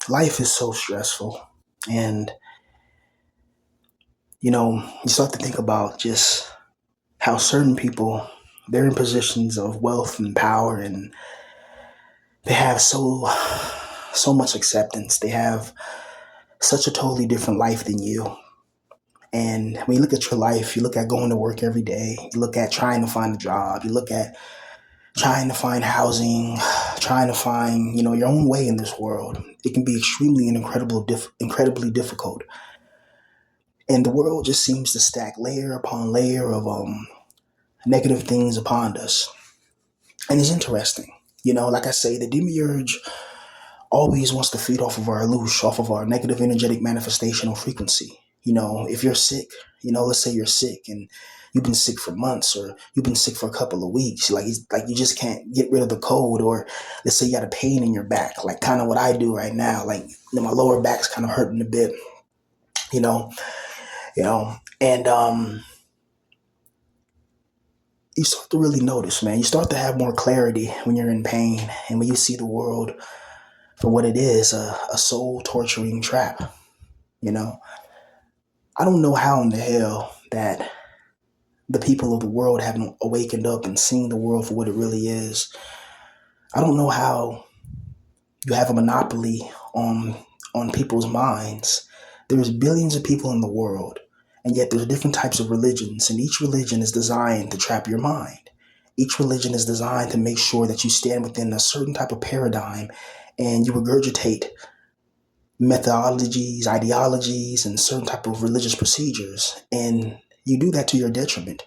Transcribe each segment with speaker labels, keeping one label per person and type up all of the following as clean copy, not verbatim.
Speaker 1: life is so stressful. And, you start to think about just how certain people, they're in positions of wealth and power, and they have so much acceptance. They have such a totally different life than you. And when you look at your life, you look at going to work every day, you look at trying to find a job, you look at trying to find housing, trying to find, your own way in this world. It can be extremely and incredibly difficult. And the world just seems to stack layer upon layer of negative things upon us. And it's interesting. Like I say, the demiurge always wants to feed off of our illusion, off of our negative energetic manifestational frequency. If you're sick, let's say you're sick and you've been sick for months, or you've been sick for a couple of weeks, like you just can't get rid of the cold, or let's say you got a pain in your back, like kind of what I do right now, like my lower back's kind of hurting a bit, you know, and you start to really notice, man. You start to have more clarity when you're in pain and when you see the world for what it is, a soul torturing trap. You know, I don't know how in the hell that the people of the world haven't awakened up and seen the world for what it really is. I don't know how you have a monopoly on people's minds. There's billions of people in the world, and yet there's different types of religions, and each religion is designed to trap your mind. Each religion is designed to make sure that you stand within a certain type of paradigm and you regurgitate methodologies, ideologies, and certain type of religious procedures. And you do that to your detriment.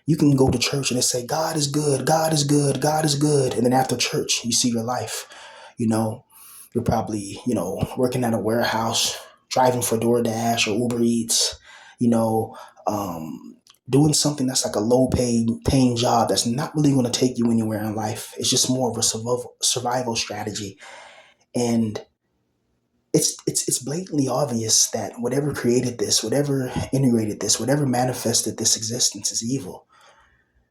Speaker 1: You can go to church and they say, God is good, God is good, God is good. And then after church, you see your life. You know, you're probably, working at a warehouse, driving for DoorDash or Uber Eats, you know, doing something that's like a low paying job that's not really going to take you anywhere in life. It's just more of a survival strategy. And it's blatantly obvious that whatever created this, whatever integrated this, whatever manifested this existence is evil,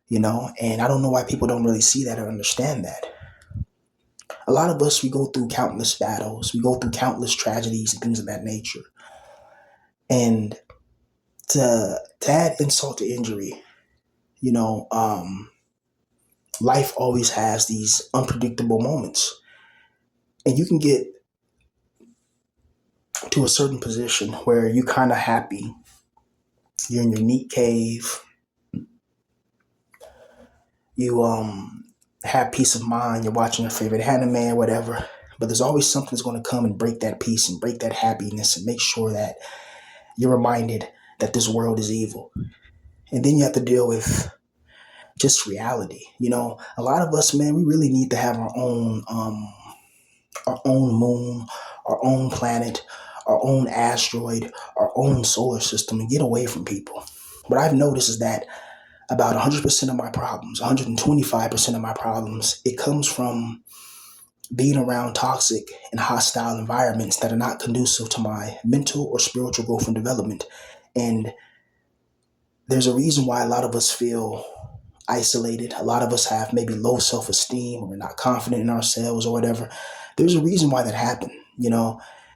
Speaker 1: and I don't know why people don't really see that or understand that. A lot of us, we go through countless battles, we go through countless tragedies and things of that nature. And to add insult to injury, you know, um, life always has these unpredictable moments. And you can get to a certain position where you kind of happy, you're in your neat cave, you have peace of mind, you're watching your favorite anime or whatever. But there's always something that's going to come and break that peace and break that happiness and make sure that you're reminded that this world is evil. And then you have to deal with just reality. A lot of us, man, we really need to have our own moon, our own planet, our own asteroid, our own solar system, and get away from people. What I've noticed is that about 100% of my problems, 125% of my problems, it comes from being around toxic and hostile environments that are not conducive to my mental or spiritual growth and development. And there's a reason why a lot of us feel isolated. A lot of us have maybe low self esteem, or we're not confident in ourselves or whatever. There's a reason why that happened.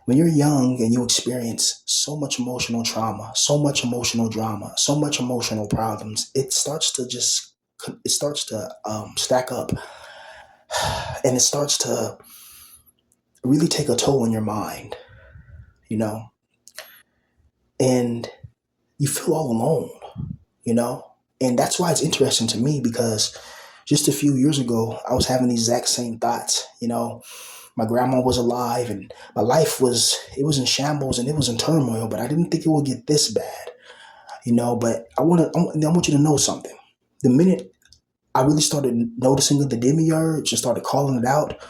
Speaker 1: When you're young and you experience so much emotional trauma, so much emotional drama, so much emotional problems, it starts to stack up, and it starts to really take a toll on your mind, you know, and you feel all alone, you know, and that's why it's interesting to me, because just a few years ago, I was having these exact same thoughts. My grandma was alive and my life it was in shambles and it was in turmoil, but I didn't think it would get this bad, but I want you to know something. The minute I really started noticing the demiurge and started calling it out,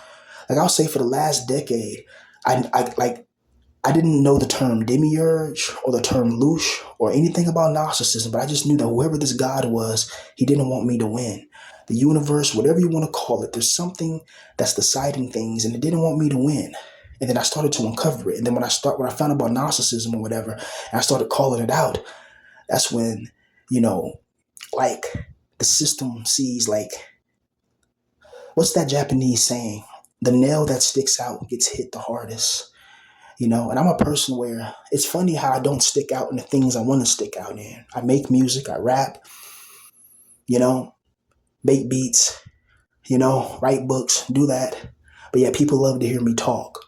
Speaker 1: like I'll say for the last decade, I didn't know the term demiurge or the term louche or anything about narcissism, but I just knew that whoever this God was, he didn't want me to win. The universe, whatever you want to call it, there's something that's deciding things, and it didn't want me to win. And then I started to uncover it. And then when I found out about narcissism or whatever, and I started calling it out, that's when, you know, like the system sees, like, what's that Japanese saying? The nail that sticks out gets hit the hardest. And I'm a person where it's funny how I don't stick out in the things I want to stick out in. I make music, I rap, you know, make beats, write books, do that. But yeah, people love to hear me talk,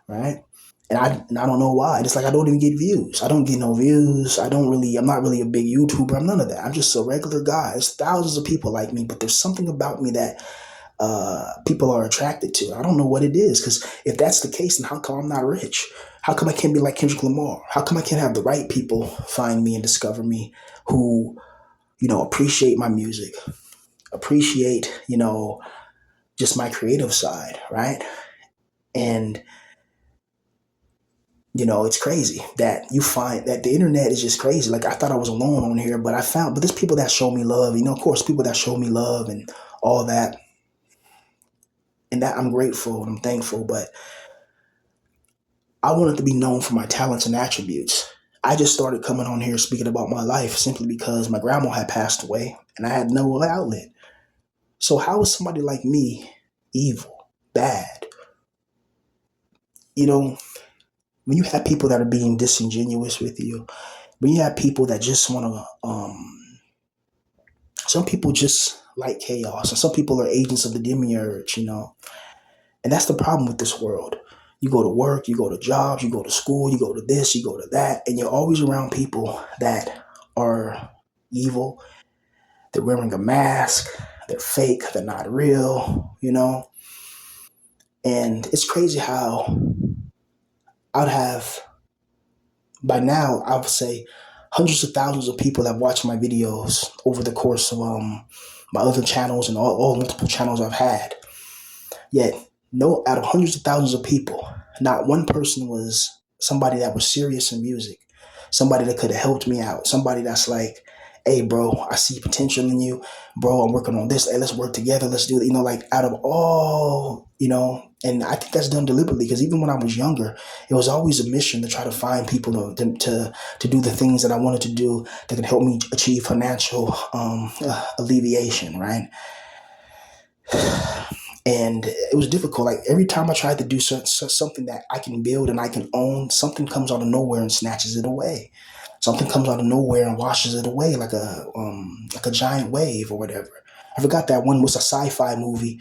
Speaker 1: right? And I don't know why. It's like I don't even get views. I don't get no views. I'm not really a big YouTuber. I'm none of that. I'm just a regular guy. There's thousands of people like me, but there's something about me that people are attracted to. I don't know what it is, because if that's the case, then how come I'm not rich? How come I can't be like Kendrick Lamar? How come I can't have the right people find me and discover me who, appreciate my music, appreciate, just my creative side, right? And it's crazy that you find that the internet is just crazy. Like I thought I was alone on here, but there's people that show me love. Of course, people that show me love and all that, and that I'm grateful and I'm thankful. But I wanted to be known for my talents and attributes. I just started coming on here speaking about my life simply because my grandma had passed away and I had no outlet. So how is somebody like me evil, bad? You know, when you have people that are being disingenuous with you, when you have people that just want to, some people just like chaos, and some people are agents of the demiurge. And that's the problem with this world. You go to work, you go to jobs, you go to school, you go to this, you go to that, and you're always around people that are evil. They're wearing a mask, they're fake, they're not real. And it's crazy how I'd have, by now, I would say hundreds of thousands of people have watched my videos over the course of my other channels and all multiple channels I've had. Yet, no, out of hundreds of thousands of people, not one person was somebody that was serious in music, somebody that could have helped me out, somebody that's like, hey, bro, I see potential in you. Bro, I'm working on this. Hey, let's work together. Let's do it. Like out of all, and I think that's done deliberately because even when I was younger, it was always a mission to try to find people to do the things that I wanted to do that could help me achieve financial alleviation, right? And it was difficult. Like every time I tried to do something that I can build and I can own, something comes out of nowhere and snatches it away. Something comes out of nowhere and washes it away like a giant wave or whatever. I forgot that one was a sci-fi movie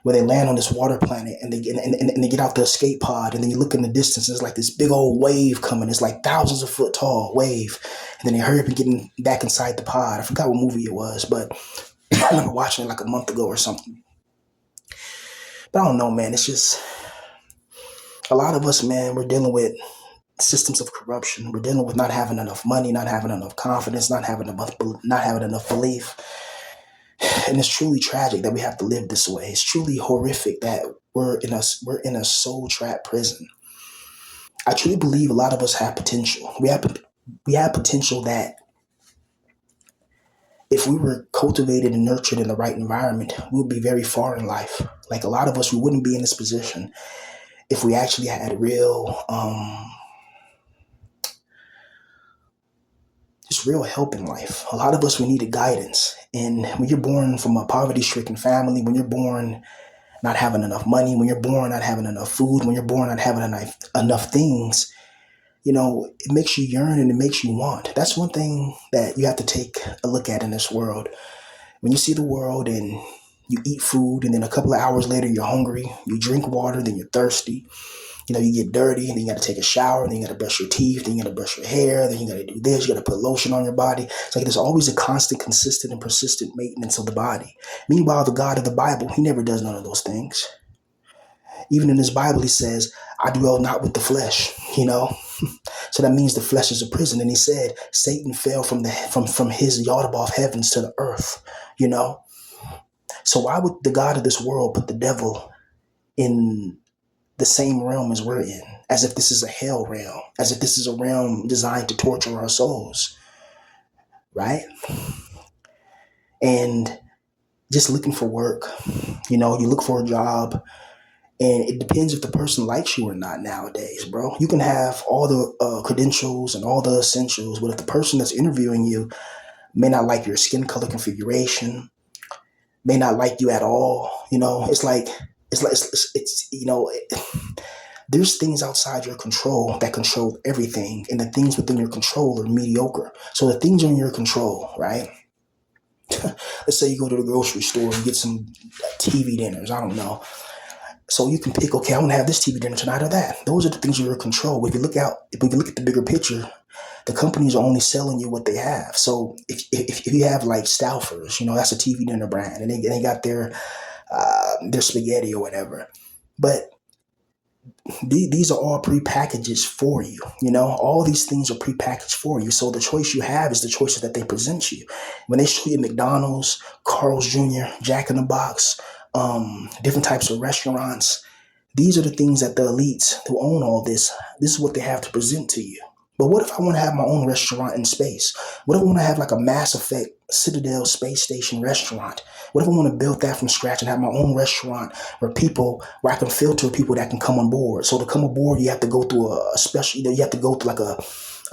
Speaker 1: where they land on this water planet and and they get out the escape pod and then you look in the distance and it's like this big old wave coming. It's like thousands of foot tall wave, and then they hurry up and getting back inside the pod. I forgot what movie it was, but I remember watching it like a month ago or something. But I don't know, man. It's just a lot of us, man. We're dealing with systems of corruption. We're dealing with not having enough money, not having enough confidence, not having enough belief, and it's truly tragic that we have to live this way. It's truly horrific that we're in a soul trap prison. I truly believe a lot of us have potential. We have potential that if we were cultivated and nurtured in the right environment, we would be very far in life. Like a lot of us, we wouldn't be in this position if we actually had real just real help in life. A lot of us, we needed guidance. And when you're born from a poverty stricken family, when you're born not having enough money, when you're born not having enough food, when you're born not having enough things, it makes you yearn and it makes you want. That's one thing that you have to take a look at in this world. When you see the world and you eat food and then a couple of hours later you're hungry, you drink water, then you're thirsty. You get dirty and then you got to take a shower, and then you got to brush your teeth, then you got to brush your hair, then you got to do this, you got to put lotion on your body. It's like there's always a constant, consistent, and persistent maintenance of the body. Meanwhile, the God of the Bible, he never does none of those things. Even in his Bible, he says, I dwell not with the flesh. So that means the flesh is a prison. And he said, Satan fell from his yard above heavens to the earth, you know. So why would the God of this world put the devil in the same realm as we're in, as if this is a hell realm, as if this is a realm designed to torture our souls, right? And just looking for work, you look for a job, and it depends if the person likes you or not nowadays, bro. You can have all the credentials and all the essentials, but if the person that's interviewing you may not like your skin color configuration, may not like you at all, it's like, There's things outside your control that control everything, and the things within your control are mediocre. So the things in your control, right? Let's say you go to the grocery store and get some TV dinners. I don't know. So you can pick, okay, I want to have this TV dinner tonight or that. Those are the things in your control. If you look at the bigger picture, the companies are only selling you what they have. So if you have like Stouffer's, that's a TV dinner brand, and they got their spaghetti or whatever. But these are all pre-packages for you. All these things are pre-packaged for you. So the choice you have is the choices that they present you. When they show you McDonald's, Carl's Jr., Jack in the Box, different types of restaurants, these are the things that the elites who own all this is what they have to present to you. But what if I want to have my own restaurant in space? What if I want to have like a Mass Effect Citadel space station restaurant? What if I want to build that from scratch and have my own restaurant where I can filter people that can come on board? So to come aboard, you have to go through a special, you have to go through like a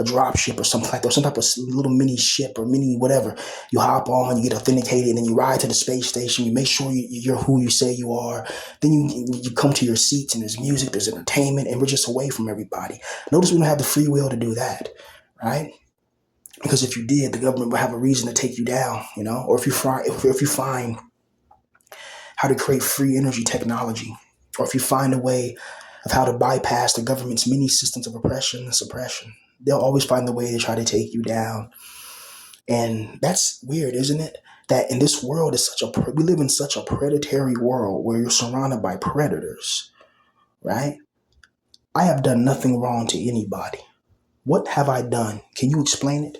Speaker 1: drop ship or something like that, or some type of little mini ship or mini whatever. You hop on, you get authenticated, and then you ride to the space station. You make sure you're who you say you are. Then you come to your seats, and there's music, there's entertainment, and we're just away from everybody. Notice we don't have the free will to do that, right? Because if you did, the government would have a reason to take you down, Or if you find how to create free energy technology, or if you find a way of how to bypass the government's many systems of oppression and suppression, they'll always find a way to try to take you down. And that's weird, isn't it? That in this world we live in such a predatory world where you're surrounded by predators, right? I have done nothing wrong to anybody. What have I done? Can you explain it?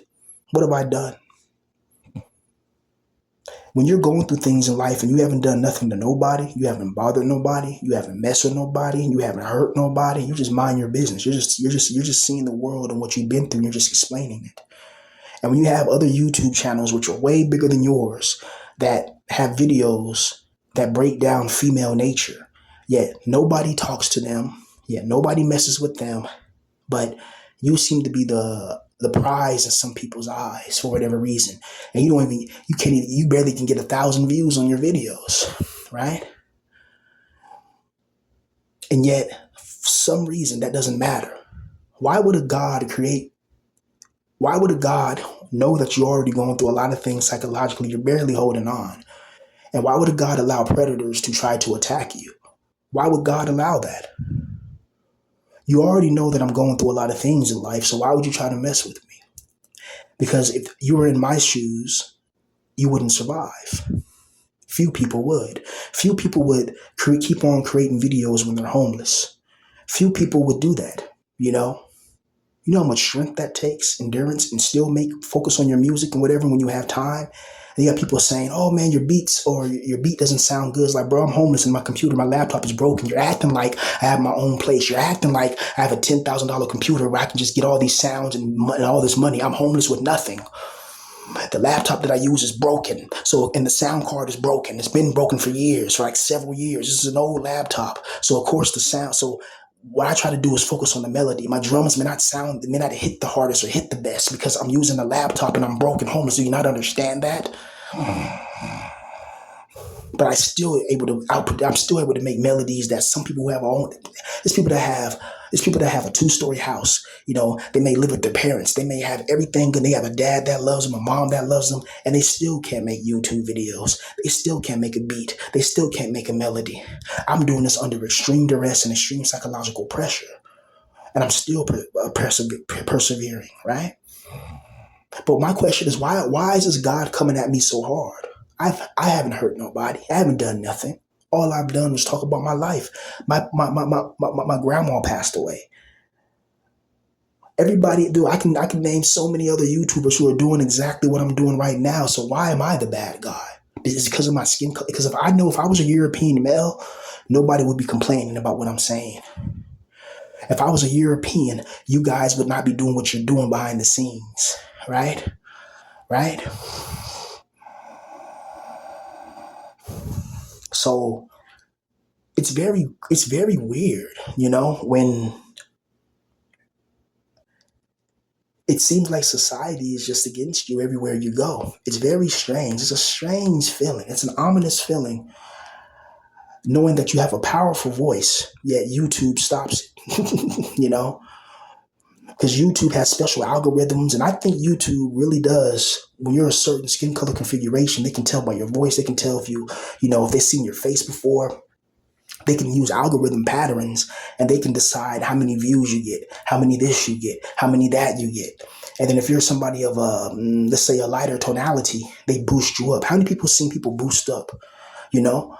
Speaker 1: What have I done? When you're going through things in life and you haven't done nothing to nobody, you haven't bothered nobody, you haven't messed with nobody, you haven't hurt nobody, you just mind your business. You're just seeing the world and what you've been through, and you're just explaining it. And when you have other YouTube channels which are way bigger than yours that have videos that break down female nature, yet nobody talks to them, yet nobody messes with them, but you seem to be the prize in some people's eyes for whatever reason. And you barely can get 1,000 views on your videos, right? And yet, for some reason, that doesn't matter. Why would a God know that you're already going through a lot of things psychologically? You're barely holding on. And why would a God allow predators to try to attack you? Why would God allow that? You already know that I'm going through a lot of things in life, so why would you try to mess with me? Because if you were in my shoes, you wouldn't survive. Few people would. Few people would keep on creating videos when they're homeless. Few people would do that, you know? You know how much strength that takes, endurance, and still focus on your music and whatever when you have time. And you got people saying, "Oh man, your beats or your beat doesn't sound good." It's like, bro, I'm homeless and my laptop is broken. You're acting like I have my own place. You're acting like I have a $10,000 computer where I can just get all these sounds and all this money. I'm homeless with nothing. The laptop that I use is broken. And the sound card is broken. It's been broken for years, for like several years. This is an old laptop. So of course the sound, so what I try to do is focus on the melody. My drums may not hit the hardest or hit the best because I'm using a laptop and I'm broken homeless. Do you not understand that? But I'm still able to make melodies that some people who have own. There's people that have a 2-story house. They may live with their parents. They may have everything good. They have a dad that loves them, a mom that loves them, and they still can't make YouTube videos. They still can't make a beat. They still can't make a melody. I'm doing this under extreme duress and extreme psychological pressure, and I'm still persevering, right? But my question is, why is this God coming at me so hard? I haven't hurt nobody. I haven't done nothing. All I've done was talk about my life. My grandma passed away. Everybody do. I can name so many other YouTubers who are doing exactly what I'm doing right now. So why am I the bad guy? Is it because of my skin color? Because if I was a European male, nobody would be complaining about what I'm saying. If I was a European, you guys would not be doing what you're doing behind the scenes, right? Right? So it's very weird, when it seems like society is just against you everywhere you go. It's very strange. It's a strange feeling. It's an ominous feeling knowing that you have a powerful voice, yet YouTube stops it, because YouTube has special algorithms. And I think YouTube really does, when you're a certain skin color configuration, they can tell by your voice. They can tell if if they've seen your face before. They can use algorithm patterns and they can decide how many views you get, how many this you get, how many that you get. And then if you're somebody of let's say a lighter tonality, they boost you up. How many people seen people boost up? You know,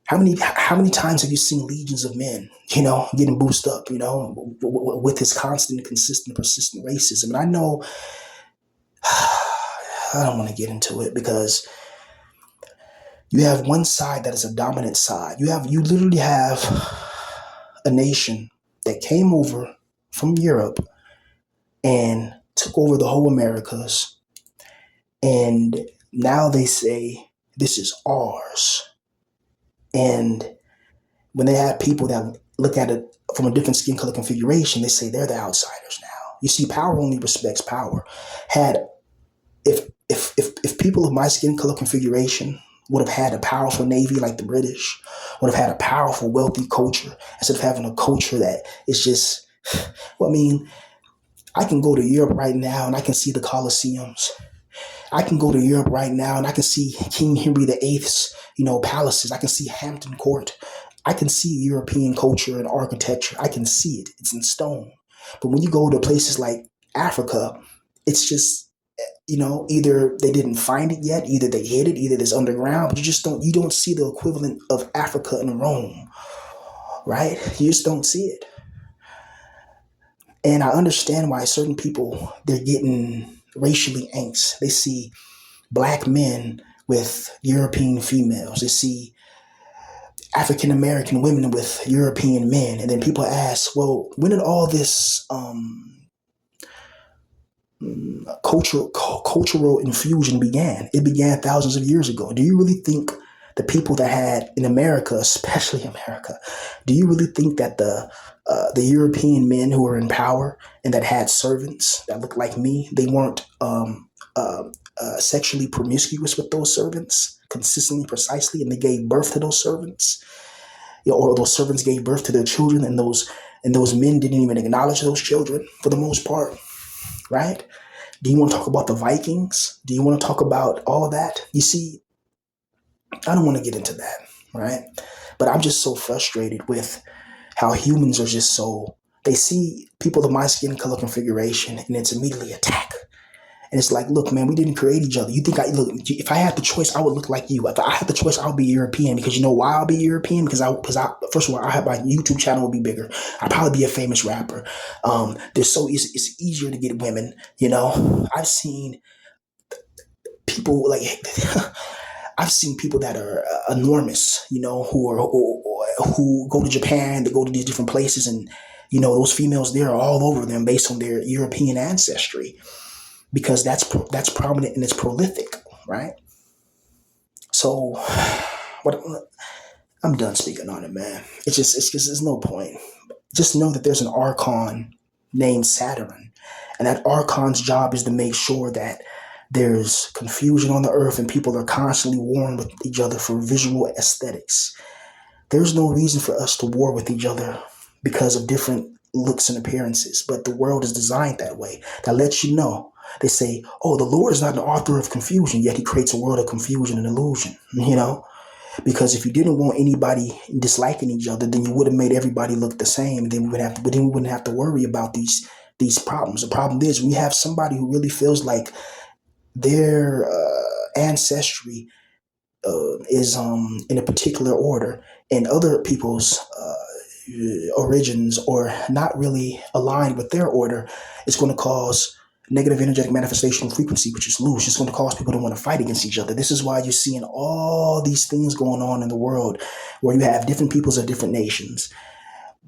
Speaker 1: how many times have you seen legions of men, getting boosted up, with this constant, consistent, persistent racism? And I know I don't want to get into it because you have one side that is a dominant side. You literally have a nation that came over from Europe and took over the whole Americas, and now they say this is ours. And when they have people that look at it from a different skin color configuration, they say they're the outsiders now. You see, power only respects power. Had if people of my skin color configuration would have had a powerful navy like the British, would have had a powerful, wealthy culture, instead of having a culture that is just, well, I mean, I can go to Europe right now and I can see the Colosseums. I can go to Europe right now and I can see King Henry VIII's, palaces. I can see Hampton Court. I can see European culture and architecture. I can see it. It's in stone. But when you go to places like Africa, it's just, either they didn't find it yet, either they hid it, either it's underground, but you don't see the equivalent of Africa in Rome, right? You just don't see it. And I understand why certain people, they're getting racially angst. They see black men with European females. They see African American women with European men. And then people ask, well, when did all this cultural infusion began? It began thousands of years ago. Do you really think the people that had in America, especially America, do you really think that the European men who were in power and that had servants that looked like me, they weren't sexually promiscuous with those servants consistently, precisely, and they gave birth to those servants, or those servants gave birth to their children, and those men didn't even acknowledge those children for the most part, right? Do you want to talk about the Vikings? Do you want to talk about all of that? You see, I don't want to get into that, right? But I'm just so frustrated with how humans are just so, they see people of my skin color configuration and it's immediately attack. And it's like, look, man, we didn't create each other. You think if I had the choice, I would look like you. If I had the choice, I would be European, because you know why I'll be European? Because first of all, my YouTube channel will be bigger. I'd probably be a famous rapper. It's easier to get women, I've seen people like, I've seen people that are enormous, who go to Japan, they go to these different places, and those females there are all over them based on their European ancestry, because that's prominent and it's prolific, right? So, I'm done speaking on it, man. It's just there's no point. Just know that there's an archon named Saturn, and that archon's job is to make sure that there's confusion on the earth and people are constantly warring with each other for visual aesthetics. There's no reason for us to war with each other because of different looks and appearances, but the world is designed that way. That lets you know. They say, oh, the Lord is not an author of confusion, yet he creates a world of confusion and illusion, Because if you didn't want anybody disliking each other, then you would have made everybody look the same. Then we wouldn't have to worry about these problems. The problem is we have somebody who really feels like their ancestry is in a particular order, and other people's origins or not really aligned with their order, is going to cause negative energetic manifestational frequency, which is loose. It's going to cause people to want to fight against each other. This is why you're seeing all these things going on in the world where you have different peoples of different nations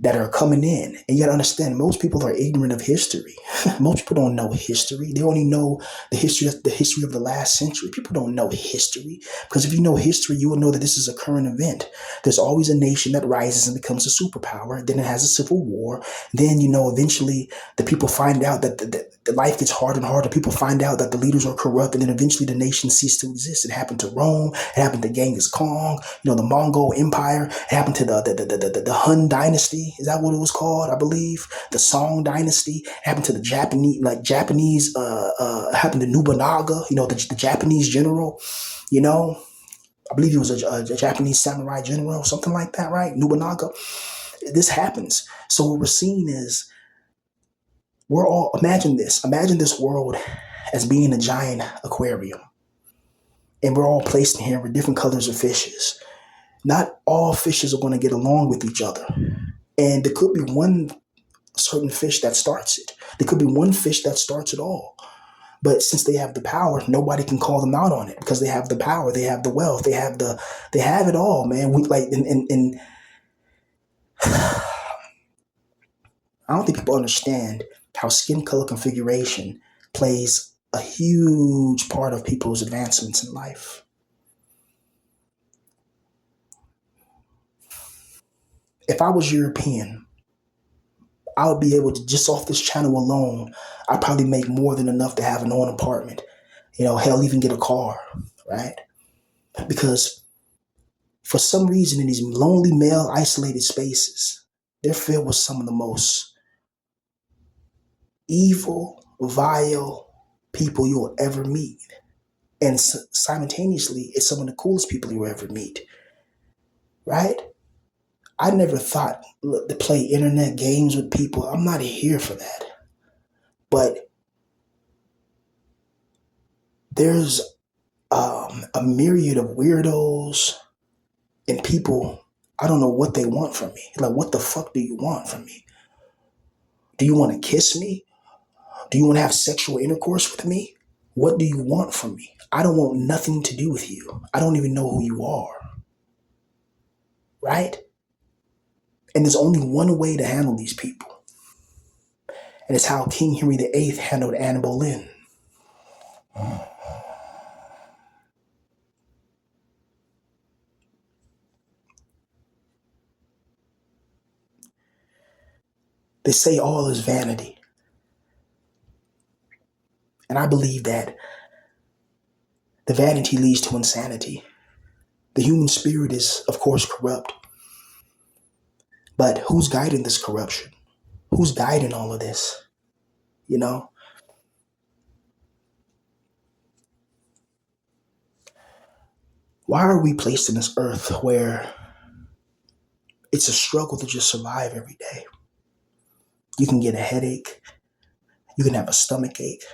Speaker 1: that are coming in. And you got to understand, most people are ignorant of history. Most people don't know history. They only know the history of the last century. People don't know history, because if you know history, you will know that this is a current event. There's always a nation that rises and becomes a superpower. Then it has a civil war. Then, eventually the people find out that the life gets harder and harder. People find out that the leaders are corrupt, and then eventually the nation ceases to exist. It happened to Rome. It happened to Genghis Khan. The Mongol Empire. It happened to the Hun Dynasty. Is that what it was called? I believe the Song Dynasty. It happened to the Japanese. Happened to Nobunaga. The Japanese general. I believe he was a Japanese samurai general, something like that, right? Nobunaga. This happens. So what we're seeing is, we're all, imagine this. Imagine this world as being a giant aquarium. And we're all placed in here with different colors of fishes. Not all fishes are going to get along with each other. And there could be one certain fish that starts it. There could be one fish that starts it all. But since they have the power, nobody can call them out on it, because they have the power, they have the wealth, they have it all, man. We like, and I don't think people understand how skin color configuration plays a huge part of people's advancements in life. If I was European, I would be able to, just off this channel alone, I'd probably make more than enough to have an own apartment. Hell, even get a car, right? Because for some reason, in these lonely, male, isolated spaces, they're filled with some of the most evil, vile people you'll ever meet. And simultaneously, it's some of the coolest people you'll ever meet, right? I never thought to play internet games with people. I'm not here for that. But there's a myriad of weirdos and people. I don't know what they want from me. Like, what the fuck do you want from me? Do you want to kiss me? Do you want to have sexual intercourse with me? What do you want from me? I don't want nothing to do with you. I don't even know who you are. Right? And there's only one way to handle these people. And it's how King Henry VIII handled Anne Boleyn. They say all is vanity. And I believe that the vanity leads to insanity. The human spirit is, of course, corrupt. But who's guiding this corruption? Who's guiding all of this? You know? Why are we placed in this earth where it's a struggle to just survive every day? You can get a headache. You can have a stomach ache.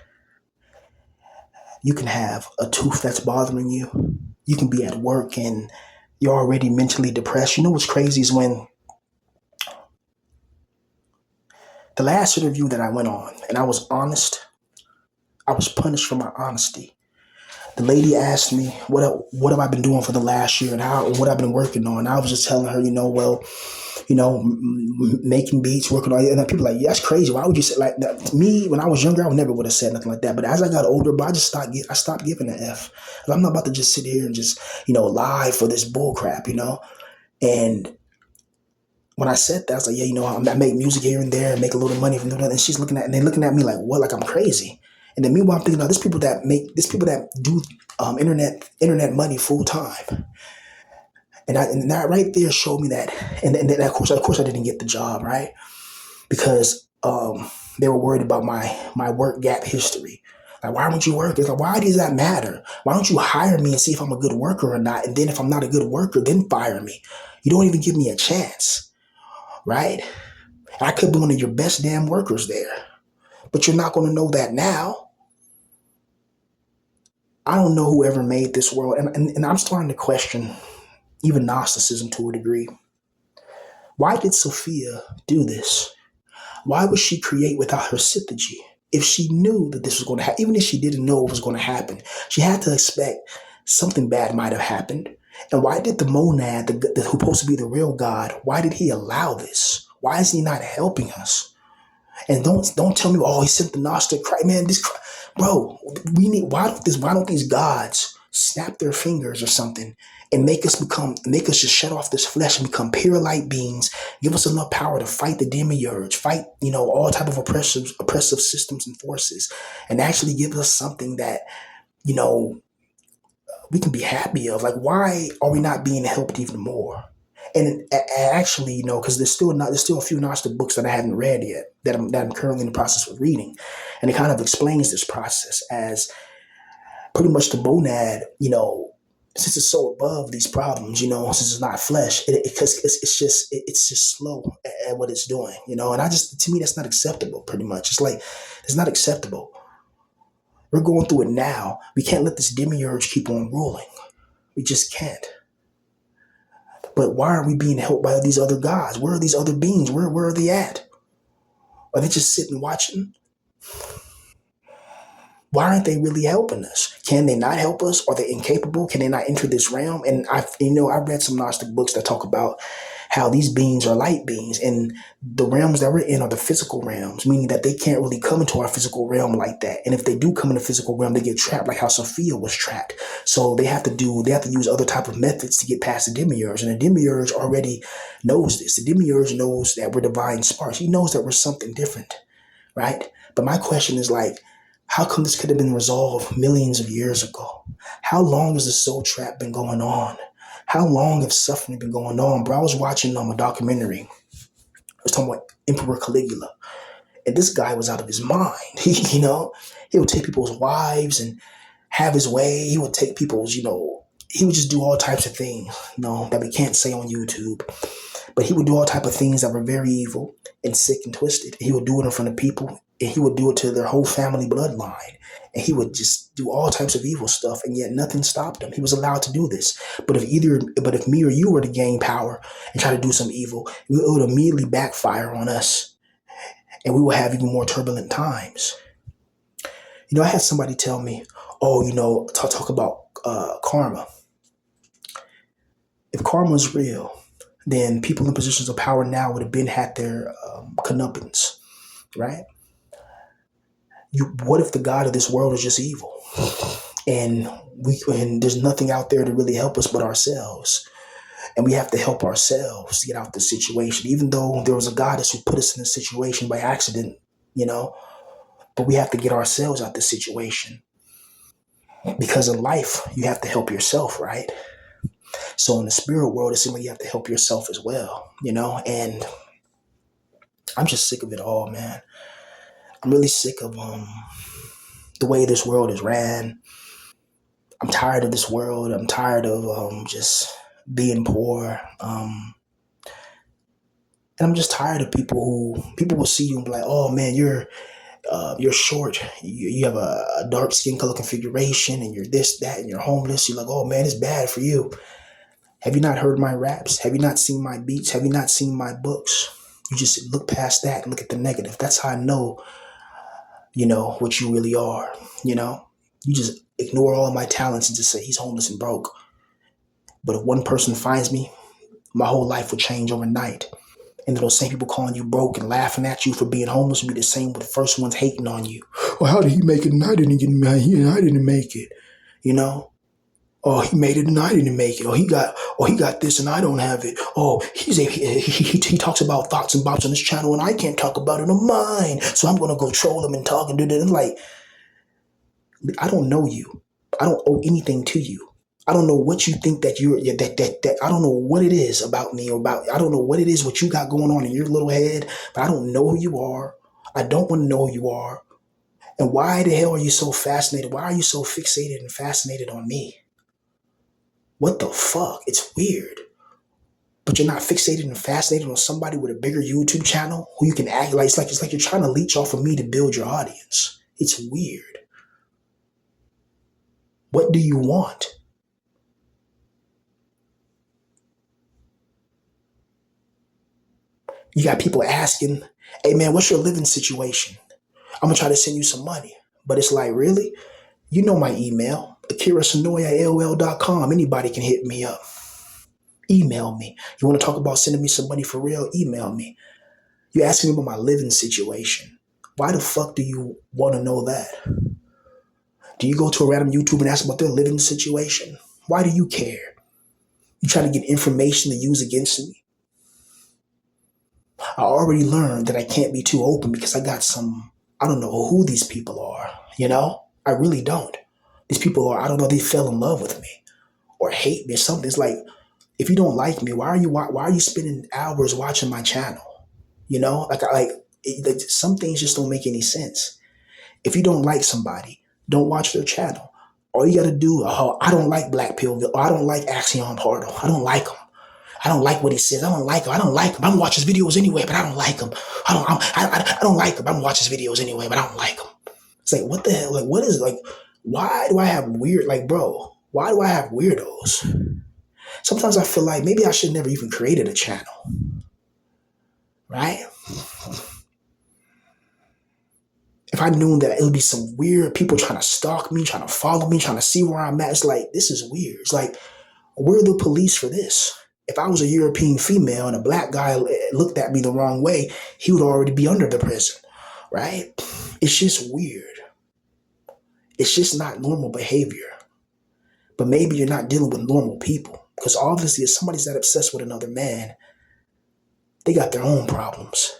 Speaker 1: You can have a tooth that's bothering you. You can be at work and you're already mentally depressed. You know what's crazy is when the last interview that I went on and I was honest, I was punished for my honesty. The lady asked me what have I been doing for the last year and what I've been working on. I was just telling her, making beats, working on it. And people are like, yeah, that's crazy. Why would you say like that? Me, when I was younger, I would never would have said nothing like that. But as I got older, but I stopped giving an F. I'm not about to just sit here and just, lie for this bull crap, And when I said that, I was like, yeah, I make music here and there and make a little money from doing that. And they're looking at me like, what? Like I'm crazy. And then meanwhile, I'm thinking, there's people that do internet money full time. And that right there showed me that. And then of course, I didn't get the job, right? Because they were worried about my work gap history. Like, why won't you work? It's like, why does that matter? Why don't you hire me and see if I'm a good worker or not? And then if I'm not a good worker, then fire me. You don't even give me a chance, right? I could be one of your best damn workers there, but you're not going to know that now. I don't know who ever made this world. And I'm starting to question even Gnosticism to a degree. Why did Sophia do this? Why would she create without her syzygy? If she knew that this was going to happen, even if she didn't know it was going to happen, she had to expect something bad might have happened. And why did the monad, who's supposed to be the real God, why did he allow this? Why is he not helping us? And don't tell me, oh, he sent the Gnostic Christ. Man, bro, we need why don't these gods snap their fingers or something and make us just shut off this flesh and become pure light beings, give us enough power to fight the demiurge, fight, all type of oppressive systems and forces, and actually give us something that, you know, we can be happy of. Like, why are we not being helped even more? And actually, because there's still a few Gnostic books that I haven't read yet that I'm currently in the process of reading, and it kind of explains this process as pretty much the monad, since it's so above these problems, since it's not flesh, because it's just slow at what it's doing, and to me that's not acceptable. Pretty much, it's like it's not acceptable. We're going through it now. We can't let this demiurge keep on ruling. We just can't. But why aren't we being helped by these other gods? Where are these other beings? Where are they at? Are they just sitting watching? Why aren't they really helping us? Can they not help us? Are they incapable? Can they not enter this realm? And I read some Gnostic books that talk about how these beings are light beings, and the realms that we're in are the physical realms, meaning that they can't really come into our physical realm like that. And if they do come in the physical realm, they get trapped, like how Sophia was trapped. So they have to use other type of methods to get past the demiurge. And the demiurge already knows this. The demiurge knows that we're divine sparks. He knows that we're something different, right? But my question is like, how come this could have been resolved millions of years ago? How long has the soul trap been going on? How long have suffering been going on? Bro, I was watching a documentary. I was talking about Emperor Caligula. And this guy was out of his mind. He would take people's wives and have his way. He would take people's, he would just do all types of things, that we can't say on YouTube. But he would do all type of things that were very evil and sick and twisted. He would do it in front of people, and he would do it to their whole family bloodline. And he would just do all types of evil stuff, and yet nothing stopped him. He was allowed to do this. But if me or you were to gain power and try to do some evil, it would immediately backfire on us, and we will have even more turbulent times. I had somebody tell me, oh, talk about karma. If karma is real, then people in positions of power now would have been had their comeuppance, right? What if the God of this world is just evil, and there's nothing out there to really help us but ourselves, and we have to help ourselves to get out of the situation, even though there was a goddess who put us in this situation by accident, but we have to get ourselves out of the situation, because in life you have to help yourself, right? So in the spirit world, it seems like you have to help yourself as well, and I'm just sick of it all, man. I'm really sick of the way this world is ran. I'm tired of this world. I'm tired of just being poor. And I'm just tired of people will see you and be like, oh man, you're short. You have a dark skin color configuration, and you're this, that, and you're homeless. You're like, oh man, it's bad for you. Have you not heard my raps? Have you not seen my beats? Have you not seen my books? You just look past that and look at the negative. That's how I know, what you really are. You just ignore all of my talents and just say he's homeless and broke. But if one person finds me, my whole life will change overnight. And those same people calling you broke and laughing at you for being homeless will be the same with the first ones hating on you. Oh, how did he make it and I didn't get it? I didn't make it. Oh, he made it and I didn't make it. He got this and I don't have it. Oh, he talks about thoughts and bops on his channel and I can't talk about it on mine. So I'm gonna go troll him and talk and do that. And like, I don't know you. I don't owe anything to you. I don't know what you think that you're that I don't know what it is about me or about I don't know what it is what you got going on in your little head, but I don't know who you are. I don't want to know who you are. And why the hell are you so fascinated? Why are you so fixated and fascinated on me? What the fuck? It's weird. But you're not fixated and fascinated on somebody with a bigger YouTube channel who you can act like it's like you're trying to leech off of me to build your audience. It's weird. What do you want? You got people asking, hey man, what's your living situation? I'm gonna try to send you some money. But it's like, really? You know my email, akirasonoya@aol.com. Anybody can hit me up. Email me. You want to talk about sending me some money for real? Email me. You asking me about my living situation. Why the fuck do you want to know that? Do you go to a random YouTube and ask about their living situation? Why do you care? You trying to get information to use against me? I already learned that I can't be too open because I got some, I don't know who these people are, you know? I really don't. These people are, I don't know, they fell in love with me or hate me or something. It's like, if you don't like me, why are you spending hours watching my channel? You know, some things just don't make any sense. If you don't like somebody, don't watch their channel. All you got to do, oh, I don't like Black Pill, or I don't like Axiom Pardo. I don't like him. I don't like what he says. I don't like him. I don't like him. I'm gonna watch his videos anyway, but I don't like him. I don't like him. I'm gonna watch his videos anyway, but I don't like him. It's like, what the hell? Like, what is like? Why do I have weird? Like, bro, why do I have weirdos? Sometimes I feel like maybe I should never even created a channel, right? If I knew that it would be some weird people trying to stalk me, trying to follow me, trying to see where I'm at, it's like, this is weird. It's like, where are the police for this? If I was a European female and a black guy looked at me the wrong way, he would already be under the prison, right? It's just weird. It's just not normal behavior. But maybe you're not dealing with normal people because obviously if somebody's that obsessed with another man, they got their own problems.